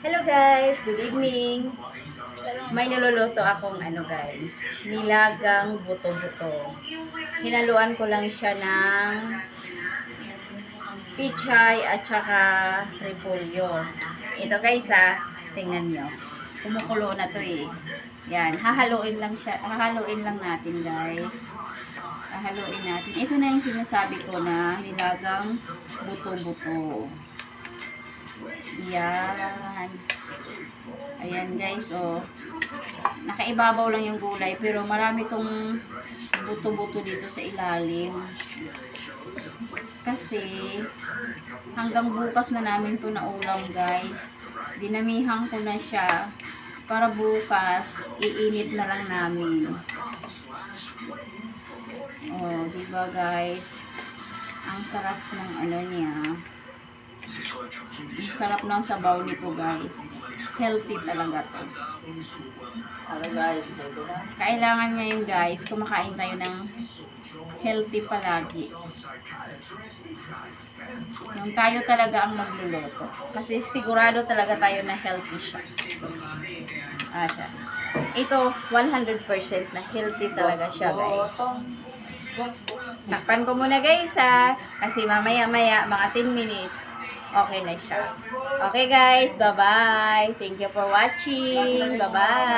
Hello guys, good evening. May niluluto akong guys, nilagang buto-buto. Hinaluan ko lang siya ng pichay at saka repolyo. Ito guys tingnan nyo. Kumukulo na to eh. Yan, hahaluin lang siya, hahaluin lang natin guys. Hahaluin natin. Ito na yung sinasabi ko na nilagang buto-buto. Yan. Ayan guys, nakaibabaw lang yung gulay, pero marami tong buto-buto dito sa ilalim. Kasi, hanggang bukas na namin to na ulam guys. Dinamihan ko na siya, para bukas, iinit na lang namin. Diba guys? Ang sarap ng niya. Sarap ng sabaw nito guys. Healthy talaga to. Kailangan ngayon guys, kumakain tayo ng healthy palagi. Yung tayo talaga ang magluluto. Kasi sigurado talaga tayo na healthy siya. Siya. Ito, 100% na healthy talaga siya guys. Takpan ko muna guys kasi mamaya-maya, mga 10 minutes, okay na siya. Okay guys, bye-bye. Thank you for watching. Bye-bye.